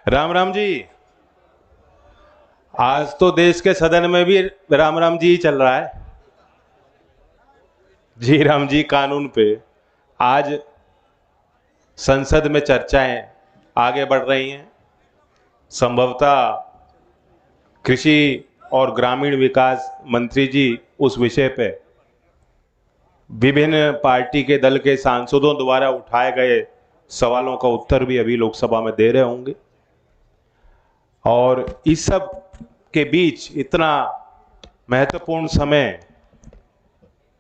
राम राम जी। आज तो देश के सदन में भी राम राम जी ही चल रहा है। जी राम जी कानून पे आज संसद में चर्चाएं आगे बढ़ रही हैं। संभवतः कृषि और ग्रामीण विकास मंत्री जी उस विषय पे विभिन्न पार्टी के दल के सांसदों द्वारा उठाए गए सवालों का उत्तर भी अभी लोकसभा में दे रहे होंगे। और इस सब के बीच इतना महत्वपूर्ण समय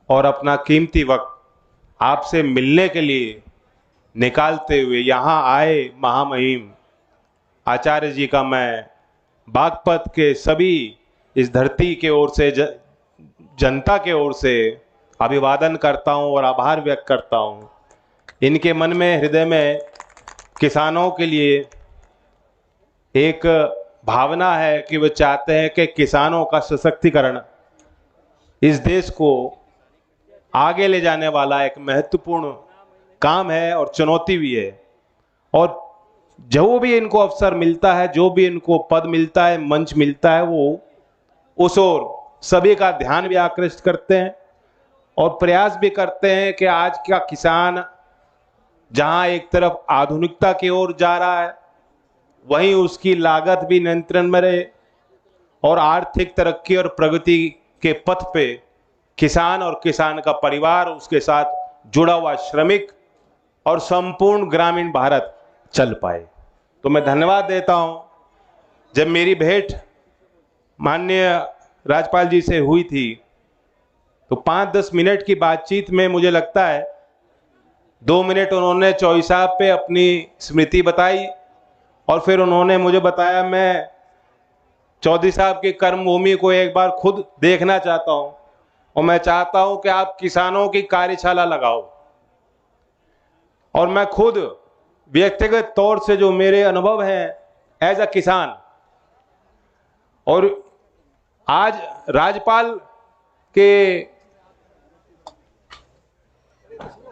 और अपना कीमती वक्त आपसे मिलने के लिए निकालते हुए यहाँ आए महामहिम आचार्य जी का मैं बागपत के सभी इस धरती के ओर से जनता के ओर से अभिवादन करता हूँ और आभार व्यक्त करता हूँ। इनके मन में हृदय में किसानों के लिए एक भावना है कि वे चाहते हैं कि किसानों का सशक्तिकरण इस देश को आगे ले जाने वाला एक महत्वपूर्ण काम है और चुनौती भी है। और जो भी इनको अवसर मिलता है, जो भी इनको पद मिलता है, मंच मिलता है, वो उस ओर सभी का ध्यान भी आकृष्ट करते हैं और प्रयास भी करते हैं कि आज का किसान जहां एक तरफ आधुनिकता की ओर जा रहा है, वहीं उसकी लागत भी नियंत्रण में रहे और आर्थिक तरक्की और प्रगति के पथ पे किसान और किसान का परिवार, उसके साथ जुड़ा हुआ श्रमिक और संपूर्ण ग्रामीण भारत चल पाए। तो मैं धन्यवाद देता हूं। जब मेरी भेंट माननीय राज्यपाल जी से हुई थी तो 5-10 मिनट की बातचीत में मुझे लगता है 2 मिनट उन्होंने चौधरी साहब पे अपनी स्मृति बताई और फिर उन्होंने मुझे बताया मैं चौधरी साहब की कर्मभूमि को एक बार खुद देखना चाहता हूं और मैं चाहता हूं कि आप किसानों की कार्यशाला लगाओ। और मैं खुद व्यक्तिगत तौर से जो मेरे अनुभव हैं एज अ किसान, और आज राज्यपाल के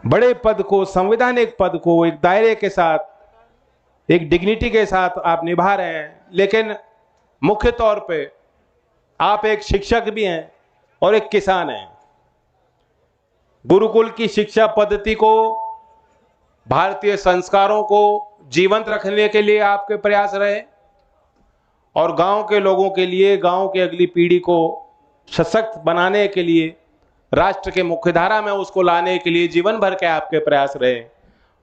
बड़े पद को, संवैधानिक पद को एक दायरे के साथ, एक डिग्निटी के साथ आप निभा रहे हैं, लेकिन मुख्य तौर पे आप एक शिक्षक भी हैं और एक किसान हैं। गुरुकुल की शिक्षा पद्धति को, भारतीय संस्कारों को जीवंत रखने के लिए आपके प्रयास रहे और गांव के लोगों के लिए, गांव की अगली पीढ़ी को सशक्त बनाने के लिए, राष्ट्र के मुख्यधारा में उसको लाने के लिए जीवन भर के आपके प्रयास रहे।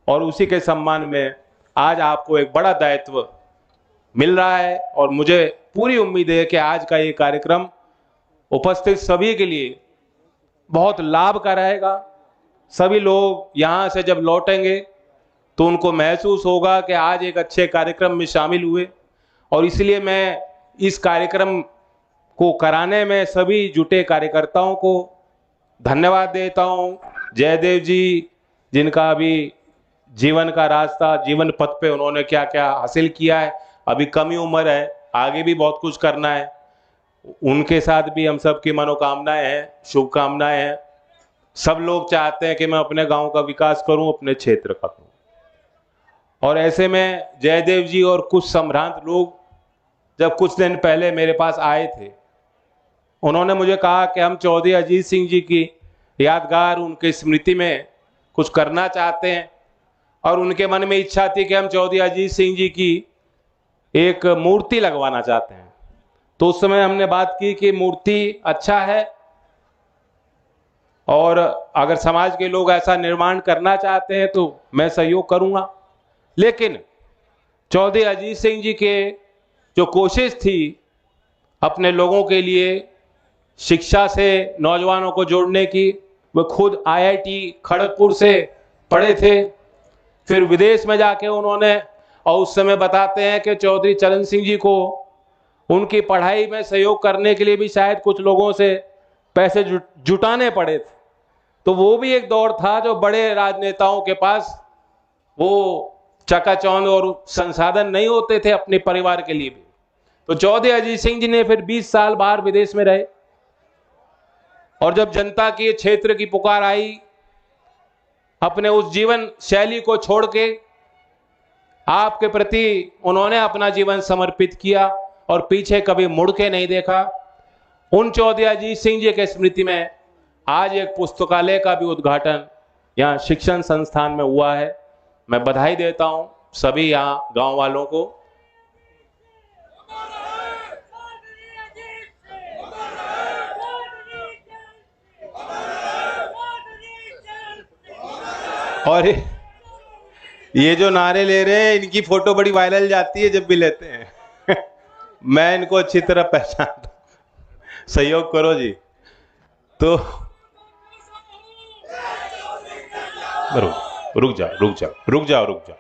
और उसी के सम्मान में आज आपको एक बड़ा दायित्व मिल रहा है और मुझे पूरी उम्मीद है कि आज का ये कार्यक्रम उपस्थित सभी के लिए बहुत लाभ का रहेगा। सभी लोग यहाँ से जब लौटेंगे तो उनको महसूस होगा कि आज एक अच्छे कार्यक्रम में शामिल हुए। और इसलिए मैं इस कार्यक्रम को कराने में सभी जुटे कार्यकर्ताओं को धन्यवाद देता हूँ। जयदेव जी, जिनका अभी जीवन का रास्ता, जीवन पथ पे उन्होंने क्या क्या हासिल किया है, अभी कम ही उम्र है, आगे भी बहुत कुछ करना है, उनके साथ भी हम सब की मनोकामनाएं हैं, शुभकामनाएं हैं। सब लोग चाहते हैं कि मैं अपने गांव का विकास करूं, अपने क्षेत्र का करूं। और ऐसे में जयदेव जी और कुछ संभ्रांत लोग जब कुछ दिन पहले मेरे पास आए थे, उन्होंने मुझे कहा कि हम चौधरी अजीत सिंह जी की यादगार, उनकी स्मृति में कुछ करना चाहते हैं और उनके मन में इच्छा थी कि हम चौधरी अजीत सिंह जी की एक मूर्ति लगवाना चाहते हैं। तो उस समय हमने बात की कि मूर्ति अच्छा है और अगर समाज के लोग ऐसा निर्माण करना चाहते हैं तो मैं सहयोग करूंगा। लेकिन चौधरी अजीत सिंह जी के जो कोशिश थी अपने लोगों के लिए शिक्षा से नौजवानों को जोड़ने की, वो खुद आईआईटी खड़गपुर से पढ़े थे, फिर विदेश में जाके उन्होंने, और उस समय बताते हैं कि चौधरी चरण सिंह जी को उनकी पढ़ाई में सहयोग करने के लिए भी शायद कुछ लोगों से पैसे जुटाने पड़े थे। तो वो भी एक दौर था जो बड़े राजनेताओं के पास वो चकाचौंध और संसाधन नहीं होते थे अपने परिवार के लिए भी। तो चौधरी अजीत सिंह जी ने फिर 20 साल बाहर विदेश में रहे और जब जनता की क्षेत्र की पुकार आई, अपने उस जीवन शैली को छोड़ के आपके प्रति उन्होंने अपना जीवन समर्पित किया और पीछे कभी मुड़ के नहीं देखा। उन चौधरी अजीत सिंह जी के स्मृति में आज एक पुस्तकालय का भी उद्घाटन यहाँ शिक्षण संस्थान में हुआ है। मैं बधाई देता हूं सभी यहाँ गांव वालों को। और ये जो नारे ले रहे हैं इनकी फोटो बड़ी वायरल जाती है जब भी लेते हैं मैं इनको अच्छी तरह पहचानता हूं। सहयोग करो जी। तो रुक जाओ।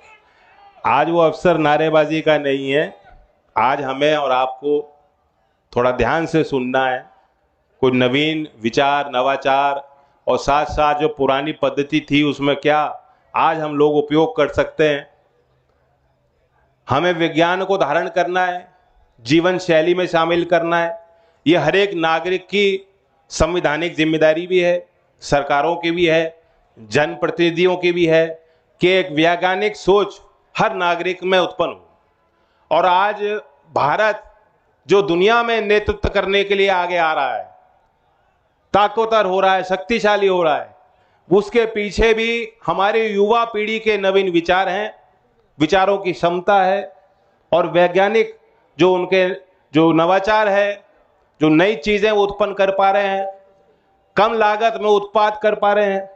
आज वो अवसर नारेबाजी का नहीं है। आज हमें और आपको थोड़ा ध्यान से सुनना है। कोई नवीन विचार, नवाचार और साथ साथ जो पुरानी पद्धति थी उसमें क्या आज हम लोग उपयोग कर सकते हैं। हमें विज्ञान को धारण करना है, जीवन शैली में शामिल करना है। ये हर एक नागरिक की संवैधानिक जिम्मेदारी भी है, सरकारों की भी है, जनप्रतिनिधियों की भी है कि एक वैज्ञानिक सोच हर नागरिक में उत्पन्न हो। और आज भारत जो दुनिया में नेतृत्व करने के लिए आगे आ रहा है, ताकतवर हो रहा है, शक्तिशाली हो रहा है, उसके पीछे भी हमारी युवा पीढ़ी के नवीन विचार हैं, विचारों की क्षमता है और वैज्ञानिक जो उनके जो नवाचार है, जो नई चीजें वो उत्पन्न कर पा रहे हैं, कम लागत में उत्पाद कर पा रहे हैं।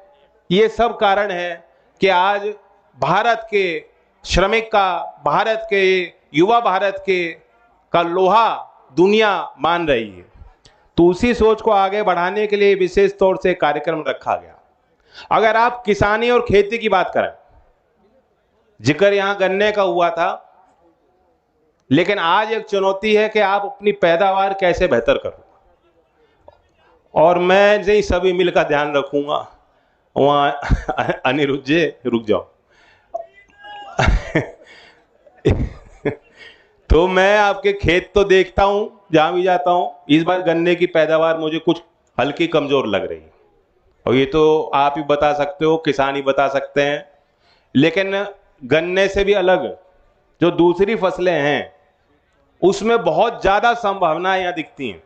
ये सब कारण है कि आज भारत के श्रमिक का, भारत के युवा, भारत के का लोहा दुनिया मान रही है। तो उसी सोच को आगे बढ़ाने के लिए विशेष तौर से कार्यक्रम रखा गया। अगर आप किसानी और खेती की बात करें, जिक्र यहां गन्ने का हुआ था, लेकिन आज एक चुनौती है कि आप अपनी पैदावार कैसे बेहतर करो। और मैं जी सभी मिलकर ध्यान रखूंगा। वहां अनिरुद्ध जी रुक जाओ तो मैं आपके खेत तो देखता हूं जहां भी जाता हूं। इस बार गन्ने की पैदावार मुझे कुछ हल्की कमजोर लग रही है और ये तो आप ही बता सकते हो, किसान ही बता सकते हैं। लेकिन गन्ने से भी अलग जो दूसरी फसलें हैं उसमें बहुत ज्यादा संभावनाएं यहां दिखती हैं।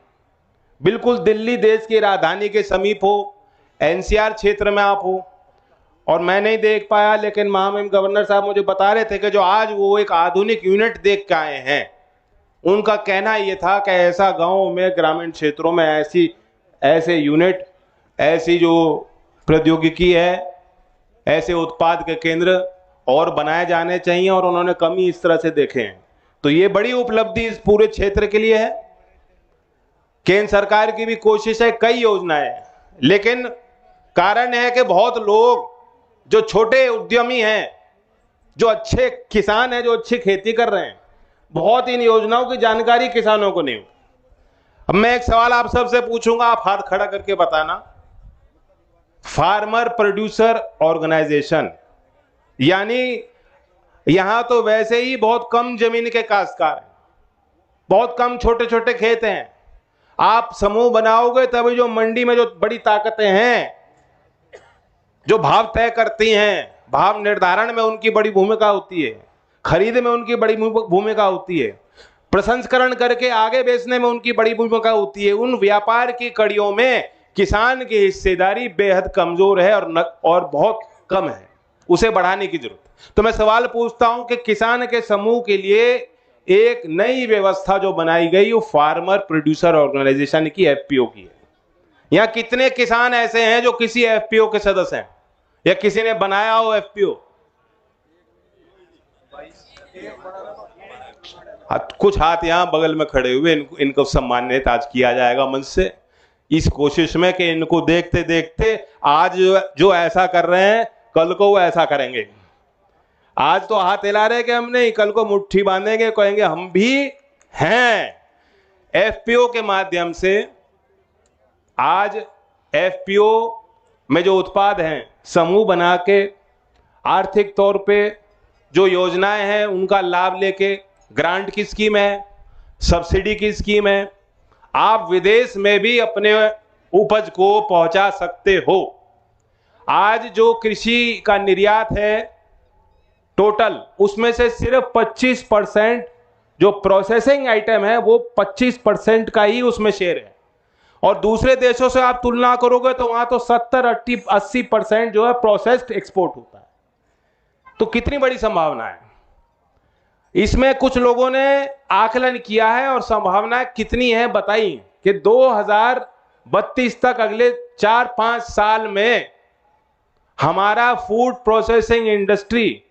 बिल्कुल दिल्ली देश की राजधानी के समीप हो, एनसीआर क्षेत्र में आप हो, और मैं नहीं देख पाया, लेकिन महामहिम गवर्नर साहब मुझे बता रहे थे कि जो आज वो एक आधुनिक यूनिट देख के आए हैं, उनका कहना ये था कि ऐसा गांव में, ग्रामीण क्षेत्रों में ऐसे यूनिट, ऐसी जो प्रौद्योगिकी है, ऐसे उत्पाद के केंद्र और बनाए जाने चाहिए और उन्होंने कमी इस तरह से देखे हैं। तो ये बड़ी उपलब्धि इस पूरे क्षेत्र के लिए है। केंद्र सरकार की भी कोशिश है, कई योजनाएं, लेकिन कारण है कि बहुत लोग जो छोटे उद्यमी हैं, जो अच्छे किसान हैं, जो अच्छी खेती कर रहे हैं, बहुत इन योजनाओं की जानकारी किसानों को नहीं। अब मैं एक सवाल आप सबसे पूछूंगा, आप हाथ खड़ा करके बताना। फार्मर प्रोड्यूसर ऑर्गेनाइजेशन, यानी यहां तो वैसे ही बहुत कम जमीन के काश्तकार हैं, बहुत कम छोटे छोटे खेत हैं। आप समूह बनाओगे तभी जो मंडी में जो बड़ी ताकतें हैं, जो भाव तय करती हैं, भाव निर्धारण में उनकी बड़ी भूमिका होती है, खरीद में उनकी बड़ी भूमिका होती है, प्रसंस्करण करके आगे बेचने में उनकी बड़ी भूमिका होती है। उन व्यापार की कड़ियों में किसान की हिस्सेदारी बेहद कमजोर है और बहुत कम है, उसे बढ़ाने की जरूरत है। तो मैं सवाल पूछता हूं कि किसान के समूह के लिए एक नई व्यवस्था जो बनाई गई वो फार्मर प्रोड्यूसर ऑर्गेनाइजेशन की, एफपीओ की है। यहां कितने किसान ऐसे हैं जो किसी एफपीओ के सदस्य हैं या किसी ने बनाया हो एफपीओ? कुछ हाथ यहां बगल में खड़े हुए, इनको सम्मानित आज किया जाएगा मंच से, इस कोशिश में कि इनको देखते देखते आज जो ऐसा कर रहे हैं कल को वो ऐसा करेंगे। आज तो हाथ हिला रहे कि हम नहीं, कल को मुट्ठी बांधेंगे, कहेंगे हम भी हैं। एफपीओ के माध्यम से आज एफपीओ में जो उत्पाद हैं, समूह बना के आर्थिक तौर पे जो योजनाएं हैं उनका लाभ लेके, ग्रांट की स्कीम है, सब्सिडी की स्कीम है, आप विदेश में भी अपने उपज को पहुंचा सकते हो। आज जो कृषि का निर्यात है टोटल, उसमें से सिर्फ 25% जो प्रोसेसिंग आइटम है वो 25% का ही उसमें शेयर है। और दूसरे देशों से आप तुलना करोगे तो वहां तो 70-80% जो है प्रोसेस्ड एक्सपोर्ट होता है। तो कितनी बड़ी संभावना है इसमें। कुछ लोगों ने आकलन किया है और संभावनाएं कितनी है बताई कि 2032 तक, अगले 4-5 साल में हमारा फूड प्रोसेसिंग इंडस्ट्री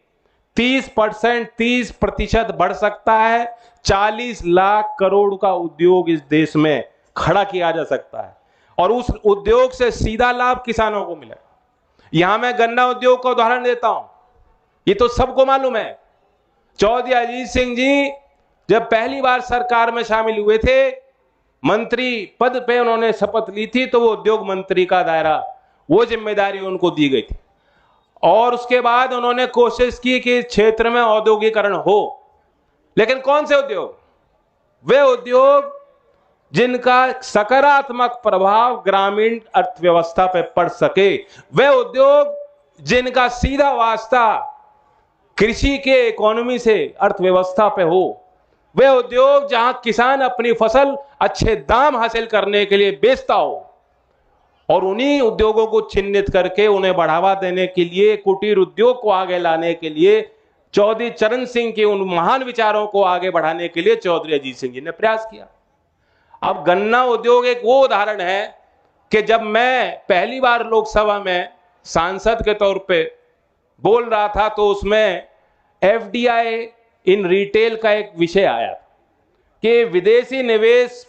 30% बढ़ सकता है। 40 लाख करोड़ का उद्योग इस देश में खड़ा किया जा सकता है और उस उद्योग से सीधा लाभ किसानों को मिलेगा। यहां मैं गन्ना उद्योग का उदाहरण देता हूं, ये तो सबको मालूम है। चौधरी अजीत सिंह जी जब पहली बार सरकार में शामिल हुए थे, मंत्री पद पे उन्होंने शपथ ली थी, तो वो उद्योग मंत्री का दायरा, वो जिम्मेदारी उनको दी गई थी। और उसके बाद उन्होंने कोशिश की कि इस क्षेत्र में औद्योगिकरण हो। लेकिन कौन से उद्योग? वे उद्योग जिनका सकारात्मक प्रभाव ग्रामीण अर्थव्यवस्था पर पड़ सके, वे उद्योग जिनका सीधा वास्ता कृषि के इकोनॉमी से, अर्थव्यवस्था पे हो, वे उद्योग जहां किसान अपनी फसल अच्छे दाम हासिल करने के लिए बेचता हो। और उन्हीं उद्योगों को चिन्हित करके उन्हें बढ़ावा देने के लिए, कुटीर उद्योग को आगे लाने के लिए, चौधरी चरण सिंह के उन महान विचारों को आगे बढ़ाने के लिए चौधरी अजीत सिंह जी ने प्रयास किया। अब गन्ना उद्योग एक वो उदाहरण है कि जब मैं पहली बार लोकसभा में सांसद के तौर पे बोल रहा था तो उसमें एफडीआई इन रिटेल का एक विषय आया कि विदेशी निवेश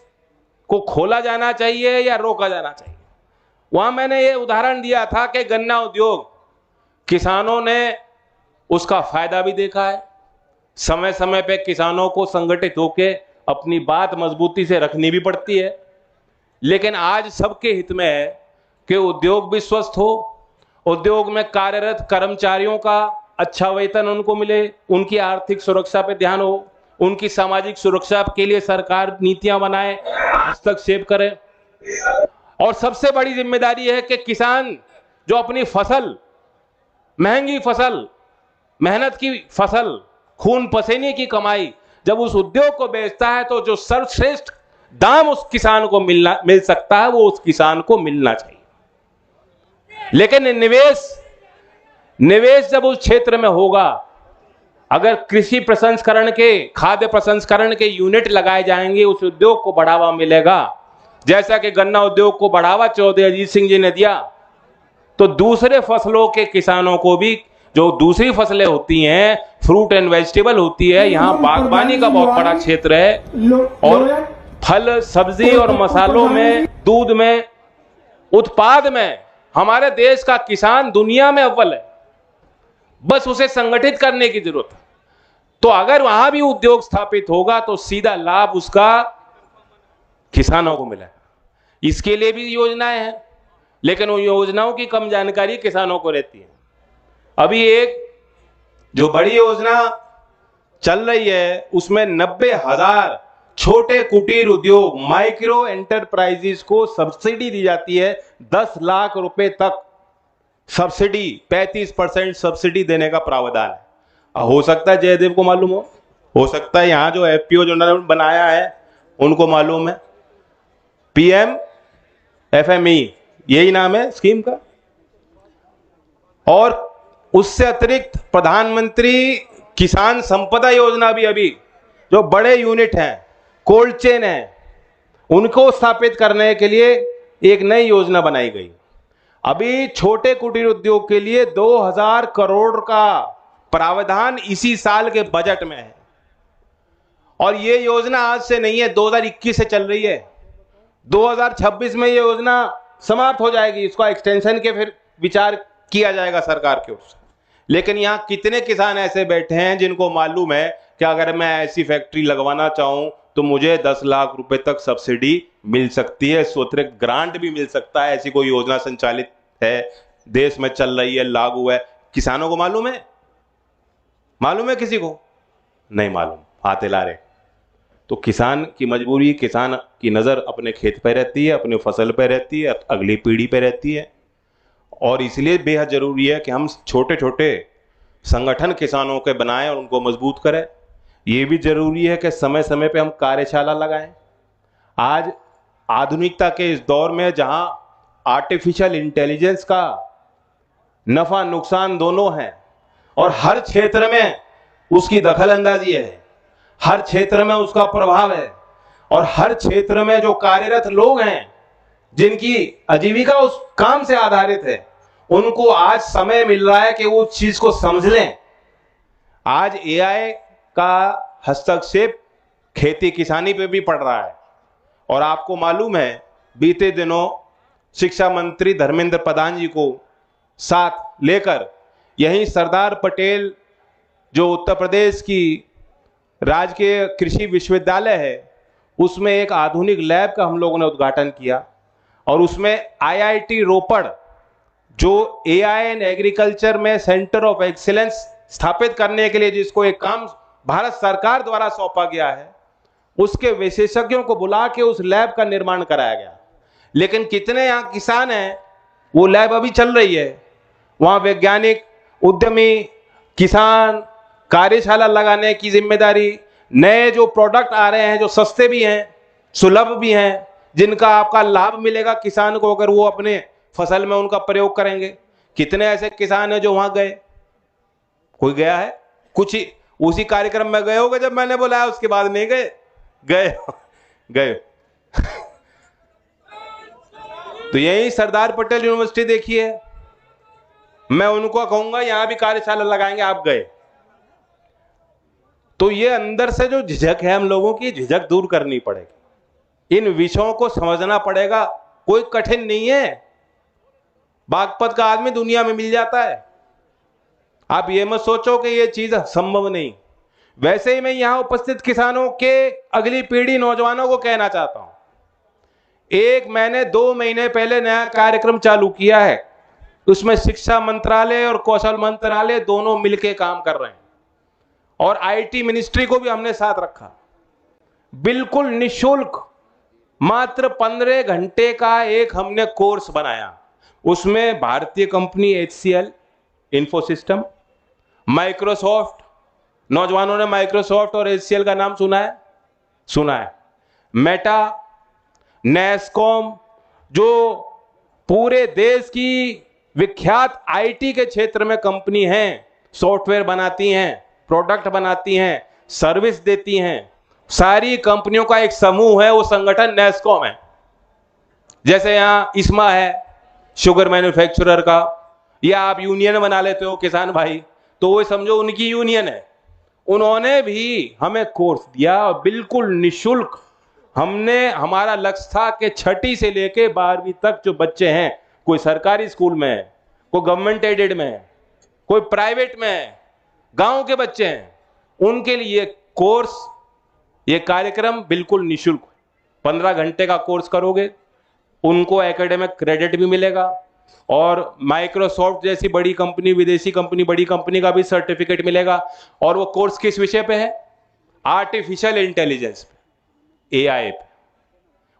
को खोला जाना चाहिए या रोका जाना चाहिए। वहां मैंने ये उदाहरण दिया था कि गन्ना उद्योग, किसानों ने उसका फायदा भी देखा है। समय समय पे किसानों को संगठित होकर अपनी बात मजबूती से रखनी भी पड़ती है। लेकिन आज सबके हित में है कि उद्योग भी स्वस्थ हो, उद्योग में कार्यरत कर्मचारियों का अच्छा वेतन उनको मिले, उनकी आर्थिक सुरक्षा पे ध्यान हो, उनकी सामाजिक सुरक्षा के लिए सरकार नीतियां बनाए, हस्तक्षेप करे। और सबसे बड़ी जिम्मेदारी है कि किसान जो अपनी फसल, महंगी फसल, मेहनत की फसल, खून पसीने की कमाई जब उस उद्योग को बेचता है तो जो सर्वश्रेष्ठ दाम उस किसान को मिल सकता है, वो उस किसान को मिलना चाहिए। लेकिन निवेश जब उस क्षेत्र में होगा, अगर कृषि प्रसंस्करण के, खाद्य प्रसंस्करण के यूनिट लगाए जाएंगे, उस उद्योग को बढ़ावा मिलेगा। जैसा कि गन्ना उद्योग को बढ़ावा चौधरी अजीत सिंह जी ने दिया, तो दूसरे फसलों के किसानों को भी, जो दूसरी फसलें होती हैं, फ्रूट एंड वेजिटेबल होती है, यहाँ बागवानी का बहुत बड़ा क्षेत्र है, और फल, सब्जी और मसालों में, दूध में, उत्पाद में हमारे देश का किसान दुनिया में अव्वल है। बस उसे संगठित करने की जरूरत है। तो अगर वहां भी उद्योग स्थापित होगा तो सीधा लाभ उसका किसानों को मिलेगा। इसके लिए भी योजनाएं हैं, लेकिन उन योजनाओं की कम जानकारी किसानों को रहती है। अभी एक जो बड़ी योजना चल रही है उसमें 90,000 छोटे कुटीर उद्योग, माइक्रो एंटरप्राइजेस को सब्सिडी दी जाती है। 10 लाख रुपए तक सब्सिडी, 35% सब्सिडी देने का प्रावधान है। हो सकता है जयदेव को मालूम हो सकता है यहां जो एफपीओ जो बनाया है उनको मालूम है। पीएम एफएमई यही नाम है स्कीम का। और उससे अतिरिक्त प्रधानमंत्री किसान संपदा योजना भी, अभी जो बड़े यूनिट हैं, कोल्ड चेन है, उनको स्थापित करने के लिए एक नई योजना बनाई गई। अभी छोटे कुटीर उद्योग के लिए 2000 करोड़ का प्रावधान इसी साल के बजट में है। और ये योजना आज से नहीं है, 2021 से चल रही है। 2026 में ये योजना समाप्त हो जाएगी, इसका एक्सटेंशन के फिर विचार किया जाएगा सरकार की ओर से। लेकिन यहां कितने किसान ऐसे बैठे हैं जिनको मालूम है कि अगर मैं ऐसी फैक्ट्री लगवाना चाहूं तो मुझे 10 लाख रुपए तक सब्सिडी मिल सकती है, स्वतंत्र ग्रांट भी मिल सकता है। ऐसी कोई योजना संचालित है, देश में चल रही है, लागू है। किसानों को मालूम है? मालूम है किसी को? नहीं मालूम, हाथ हिला रहे। तो किसान की मजबूरी, किसान की नजर अपने खेत पे रहती है, अपनी फसल पे रहती है, अगली पीढ़ी पे रहती है। और इसलिए बेहद जरूरी है कि हम छोटे छोटे संगठन किसानों के बनाएं और उनको मजबूत करें। ये भी जरूरी है कि समय समय पे हम कार्यशाला लगाएं। आज आधुनिकता के इस दौर में जहां आर्टिफिशियल इंटेलिजेंस का नफा नुकसान दोनों है और हर क्षेत्र में उसकी दखल अंदाजी है, हर क्षेत्र में उसका प्रभाव है और हर क्षेत्र में जो कार्यरत लोग हैं जिनकी आजीविका उस काम से आधारित है, उनको आज समय मिल रहा है कि वो उस चीज को समझ लें। आज एआई का हस्तक्षेप खेती किसानी पे भी पड़ रहा है और आपको मालूम है बीते दिनों शिक्षा मंत्री धर्मेंद्र प्रधान जी को साथ लेकर यहीं सरदार पटेल जो उत्तर प्रदेश की राजकीय कृषि विश्वविद्यालय है उसमें एक आधुनिक लैब का हम लोगों ने उद्घाटन किया और उसमें आईआईटी रोपड़ जो एआई एंड एग्रीकल्चर में सेंटर ऑफ एक्सीलेंस स्थापित करने के लिए जिसको एक काम भारत सरकार द्वारा सौंपा गया है, उसके विशेषज्ञों को बुला के उस लैब का निर्माण कराया गया। लेकिन कितने यहाँ किसान हैं, वो लैब अभी चल रही है, वहां वैज्ञानिक उद्यमी किसान कार्यशाला लगाने की जिम्मेदारी, नए जो प्रोडक्ट आ रहे हैं जो सस्ते भी हैं सुलभ भी हैं जिनका आपका लाभ मिलेगा किसान को अगर वो अपने फसल में उनका प्रयोग करेंगे। कितने ऐसे किसान हैं जो वहां गए? कोई गया है? कुछ ही उसी कार्यक्रम में गए होगे जब मैंने बुलाया, उसके बाद नहीं गए? गए तो यही सरदार पटेल यूनिवर्सिटी देखिए, मैं उनको कहूंगा यहां भी कार्यशाला लगाएंगे, आप गए तो ये अंदर से जो झिझक है हम लोगों की, झिझक दूर करनी पड़ेगी, इन विषयों को समझना पड़ेगा। कोई कठिन नहीं है, बागपत का आदमी दुनिया में मिल जाता है। आप ये मत सोचो कि ये चीज संभव नहीं। वैसे ही मैं यहां उपस्थित किसानों के अगली पीढ़ी नौजवानों को कहना चाहता हूं, मैंने 2 महीने पहले नया कार्यक्रम चालू किया है, उसमें शिक्षा मंत्रालय और कौशल मंत्रालय दोनों मिलकर काम कर रहे हैं और आईटी मिनिस्ट्री को भी हमने साथ रखा। बिल्कुल निशुल्क मात्र 15 घंटे का एक हमने कोर्स बनाया। उसमें भारतीय कंपनी HCL, इन्फोसिस्टम, माइक्रोसॉफ्ट, नौजवानों ने माइक्रोसॉफ्ट और HCL का नाम सुना है, मेटा, नेस्कॉम, जो पूरे देश की विख्यात आईटी के क्षेत्र में कंपनी हैं, सॉफ्टवेयर बनाती हैं, प्रोडक्ट बनाती हैं, सर्विस देती हैं, सारी कंपनियों का एक समूह है, वो संगठन नेस्कॉम है। जैसे यहां इस्मा है शुगर मैन्युफैक्चरर का, या आप यूनियन बना लेते हो किसान भाई, तो वो समझो उनकी यूनियन है। उन्होंने भी हमें कोर्स दिया और बिल्कुल निशुल्क। हमने, हमारा लक्ष्य था कि 6ठी से लेके 12वीं तक जो बच्चे हैं, कोई सरकारी स्कूल में है, कोई गवर्नमेंट एडेड में है, कोई प्राइवेट में है, गांव के बच्चे हैं, उनके लिए कोर्स, ये कार्यक्रम बिल्कुल निशुल्क। 15 घंटे का कोर्स करोगे, उनको एकेडमिक क्रेडिट भी मिलेगा और माइक्रोसॉफ्ट जैसी बड़ी कंपनी, विदेशी कंपनी, बड़ी कंपनी का भी सर्टिफिकेट मिलेगा। और वो कोर्स किस विषय पे है? आर्टिफिशियल इंटेलिजेंस पे, एआई पे,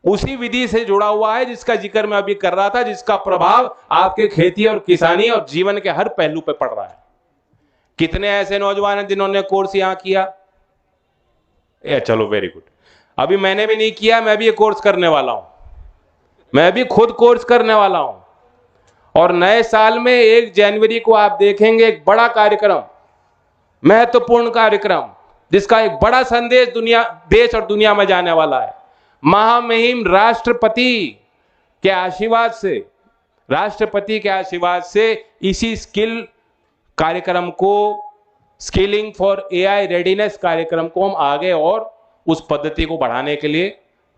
उसी विधि से जुड़ा हुआ है जिसका जिक्र मैं अभी कर रहा था, जिसका प्रभाव आपके खेती और किसानी और जीवन के हर पहलू पे पड़ रहा है। कितने ऐसे नौजवान हैं जिन्होंने कोर्स यहां किया? चलो वेरी गुड। अभी मैंने भी नहीं किया, मैं भी ये कोर्स करने वाला हूं, मैं भी खुद कोर्स करने वाला हूं। और नए साल में 1 जनवरी को आप देखेंगे एक बड़ा कार्यक्रम, महत्वपूर्ण कार्यक्रम, जिसका एक बड़ा संदेश देश और दुनिया में जाने वाला है। महामहिम राष्ट्रपति के आशीर्वाद से इसी स्किल कार्यक्रम को, स्किलिंग फॉर एआई रेडीनेस कार्यक्रम को हम आगे और उस पद्धति को बढ़ाने के लिए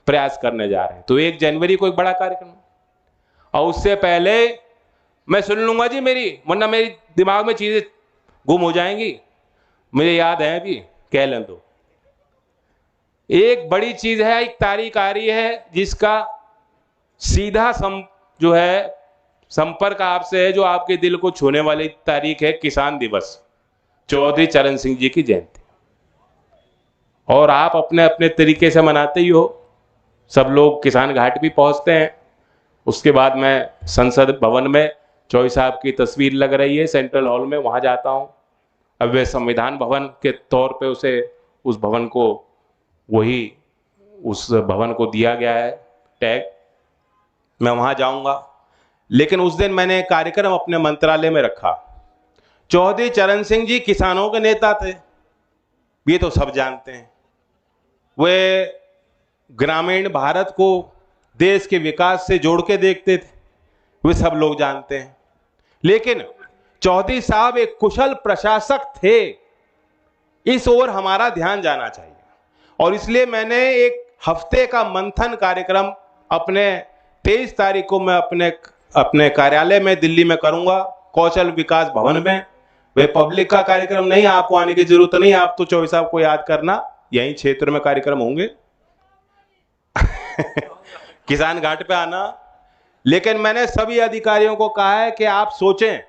प्रयास करने जा रहे हैं। तो 1 जनवरी को एक बड़ा कार्यक्रम, और उससे पहले मैं सुन लूंगा जी वरना मेरी दिमाग में चीजें गुम हो जाएंगी। मुझे याद है, अभी कह लें तो एक बड़ी चीज है, एक तारीख आ रही है जिसका सीधा जो है संपर्क आपसे है, जो आपके दिल को छूने वाली तारीख है किसान दिवस, चौधरी चरण सिंह जी की जयंती। और आप अपने अपने तरीके से मनाते ही हो, सब लोग किसान घाट भी पहुंचते हैं। उसके बाद मैं संसद भवन में चौधरी साहब की तस्वीर लग रही है सेंट्रल हॉल में, वहां जाता हूं। अब वे संविधान भवन के तौर पे उसे उस भवन को उस भवन को दिया गया है टैग। मैं वहां जाऊंगा, लेकिन उस दिन मैंने एक कार्यक्रम अपने मंत्रालय में रखा। चौधरी चरण सिंह जी किसानों के नेता थे, ये तो सब जानते हैं। वे ग्रामीण भारत को देश के विकास से जोड़ के देखते थे, वे सब लोग जानते हैं। लेकिन चौधरी साहब एक कुशल प्रशासक थे, इस ओर हमारा ध्यान जाना चाहिए। और इसलिए मैंने एक हफ्ते का मंथन कार्यक्रम अपने 23 तारीख को मैं अपने कार्यालय में दिल्ली में करूंगा, कौशल विकास भवन में। वे पब्लिक का कार्यक्रम नहीं, आपको आने की जरूरत नहीं, आप तो चौधरी साहब को याद करना, यहीं क्षेत्र में कार्यक्रम होंगे किसान घाट पे आना। लेकिन मैंने सभी अधिकारियों को कहा है कि आप सोचें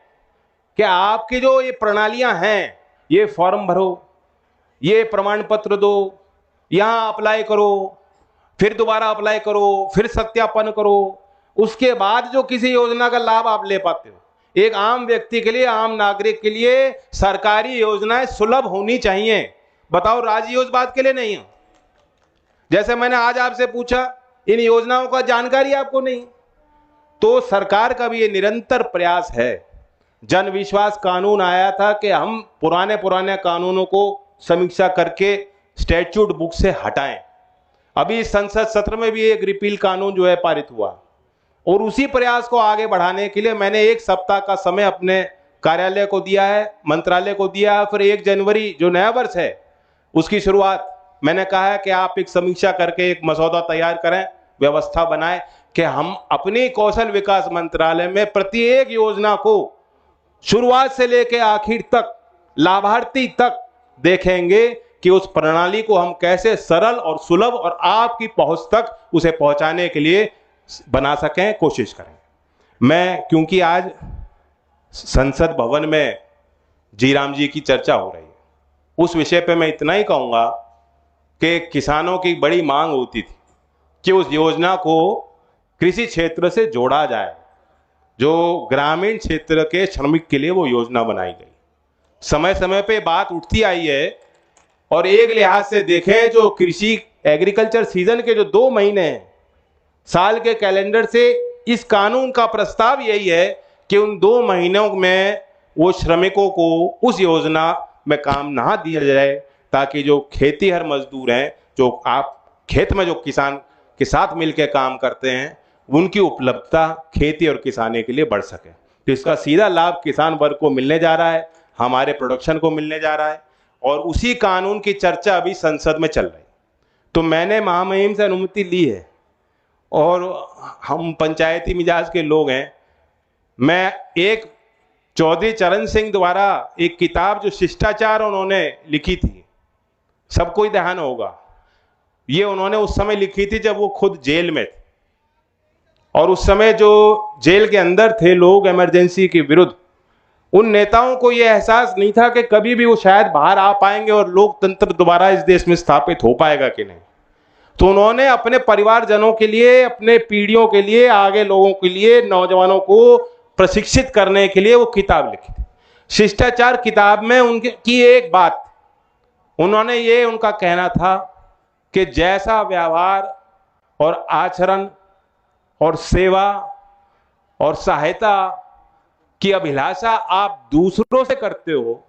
कि आपकी जो ये प्रणालियां हैं, ये फॉर्म भरो, ये प्रमाण पत्र दो, यहां अप्लाई करो, फिर दोबारा अप्लाई करो, फिर सत्यापन करो, उसके बाद जो किसी योजना का लाभ आप ले पाते हो। एक आम व्यक्ति के लिए, आम नागरिक के लिए सरकारी योजनाएं सुलभ होनी चाहिए। बताओ, राजी हो इस बात के लिए? नहीं हो। जैसे मैंने आज आपसे पूछा, इन योजनाओं का जानकारी आपको नहीं, तो सरकार का भी ये निरंतर प्रयास है। जन विश्वास कानून आया था कि हम पुराने कानूनों को समीक्षा करके स्टैट्यूट बुक से हटाएं। अभी संसद सत्र में भी एक रिपील कानून जो है पारित हुआ, और उसी प्रयास को आगे बढ़ाने के लिए मैंने 1 सप्ताह का समय अपने कार्यालय को दिया है, मंत्रालय को दिया है। फिर 1 जनवरी जो नया वर्ष है उसकी शुरुआत मैंने कहा है कि आप एक समीक्षा करके एक मसौदा तैयार करें, व्यवस्था बनाएं कि हम अपनी कौशल विकास मंत्रालय में प्रत्येक योजना को शुरुआत से लेकर आखिर तक, लाभार्थी तक देखेंगे कि उस प्रणाली को हम कैसे सरल और सुलभ और आपकी पहुंच तक उसे पहुंचाने के लिए बना सकें, कोशिश करें। मैं, क्योंकि आज संसद भवन में जीराम जी की चर्चा हो रही है, उस विषय पे मैं इतना ही कहूंगा कि किसानों की बड़ी मांग होती थी कि उस योजना को कृषि क्षेत्र से जोड़ा जाए, जो ग्रामीण क्षेत्र के श्रमिक के लिए वो योजना बनाई गई। समय समय पे बात उठती आई है, और एक लिहाज से देखें, जो कृषि एग्रीकल्चर सीजन के जो 2 महीने हैं साल के कैलेंडर से, इस कानून का प्रस्ताव यही है कि उन 2 महीनों में वो श्रमिकों को उस योजना में काम ना दिया जाए, ताकि जो खेतीहर मजदूर हैं, जो आप खेत में जो किसान के साथ मिलकर काम करते हैं, उनकी उपलब्धता खेती और किसानी के लिए बढ़ सके। तो इसका सीधा लाभ किसान वर्ग को मिलने जा रहा है, हमारे प्रोडक्शन को मिलने जा रहा है, और उसी कानून की चर्चा अभी संसद में चल रही। तो मैंने महामहिम से अनुमति ली है, और हम पंचायती मिजाज के लोग हैं। मैं एक चौधरी चरण सिंह द्वारा एक किताब जो शिष्टाचार उन्होंने लिखी थी, सबको ही ध्यान होगा, ये उन्होंने उस समय लिखी थी जब वो खुद जेल में थे, और उस समय जो जेल के अंदर थे लोग इमरजेंसी के विरुद्ध, उन नेताओं को यह एहसास नहीं था कि कभी भी वो शायद बाहर आ पाएंगे और लोकतंत्र दोबारा इस देश में स्थापित हो पाएगा कि नहीं। तो उन्होंने अपने परिवारजनों के लिए, अपने पीढ़ियों के लिए, आगे लोगों के लिए, नौजवानों को प्रशिक्षित करने के लिए वो किताब लिखी थी। शिष्टाचार किताब में उनकी एक बात, उन्होंने ये उनका कहना था कि जैसा व्यवहार और आचरण और सेवा और सहायता की अभिलाषा आप दूसरों से करते हो,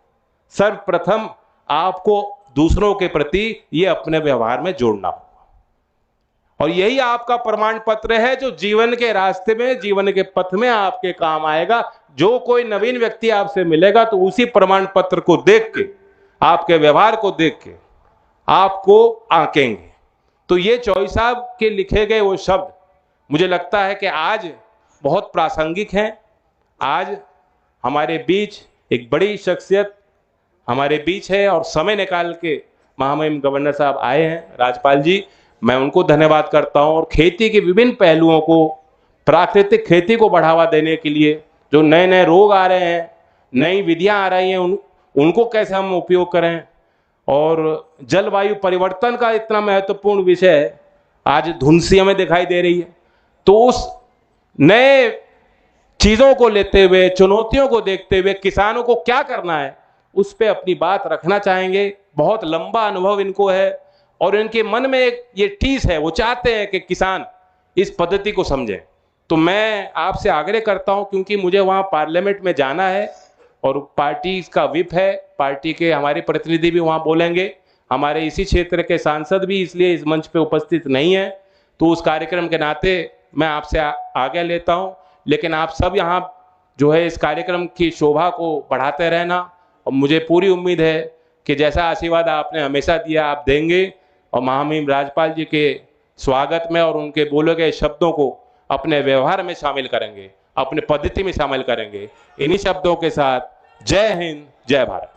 सर्वप्रथम आपको दूसरों के प्रति ये अपने व्यवहार में जोड़ना होगा। और यही आपका प्रमाण पत्र है जो जीवन के रास्ते में, जीवन के पथ में आपके काम आएगा। जो कोई नवीन व्यक्ति आपसे मिलेगा तो उसी प्रमाण पत्र को देख के, आपके व्यवहार को देख के आपको आंकेंगे। तो ये चौधरी साहब के लिखे गए वो शब्द मुझे लगता है कि आज बहुत प्रासंगिक हैं। आज हमारे बीच एक बड़ी शख्सियत हमारे बीच है, और समय निकाल के महामहिम गवर्नर साहब आए हैं, राज्यपाल जी, मैं उनको धन्यवाद करता हूं। और खेती के विभिन्न पहलुओं को, प्राकृतिक खेती को बढ़ावा देने के लिए जो नए नए रोग आ रहे हैं, नई विधियां आ रही हैं, उनको कैसे हम उपयोग करें, और जलवायु परिवर्तन का इतना महत्वपूर्ण विषय आज धुंधसी हमें दिखाई दे रही है। तो उस नए चीजों को लेते हुए, चुनौतियों को देखते हुए किसानों को क्या करना है, उस पे अपनी बात रखना चाहेंगे। बहुत लंबा अनुभव इनको है और इनके मन में एक ये टीस है, वो चाहते हैं कि किसान इस पद्धति को समझें। तो मैं आपसे आग्रह करता हूं, क्योंकि मुझे वहां पार्लियामेंट में जाना है और पार्टी का विप है, पार्टी के हमारे प्रतिनिधि भी वहां बोलेंगे, हमारे इसी क्षेत्र के सांसद भी इसलिए इस मंच पे उपस्थित नहीं है, तो उस कार्यक्रम के नाते मैं आपसे आज्ञा लेता हूं। लेकिन आप सब यहाँ जो है इस कार्यक्रम की शोभा को बढ़ाते रहना, और मुझे पूरी उम्मीद है कि जैसा आशीर्वाद आपने हमेशा दिया आप देंगे और महामहिम राज्यपाल जी के स्वागत में और उनके बोले गए शब्दों को अपने व्यवहार में शामिल करेंगे, अपने पद्धति में शामिल करेंगे। इन्हीं शब्दों के साथ जय हिंद, जय भारत।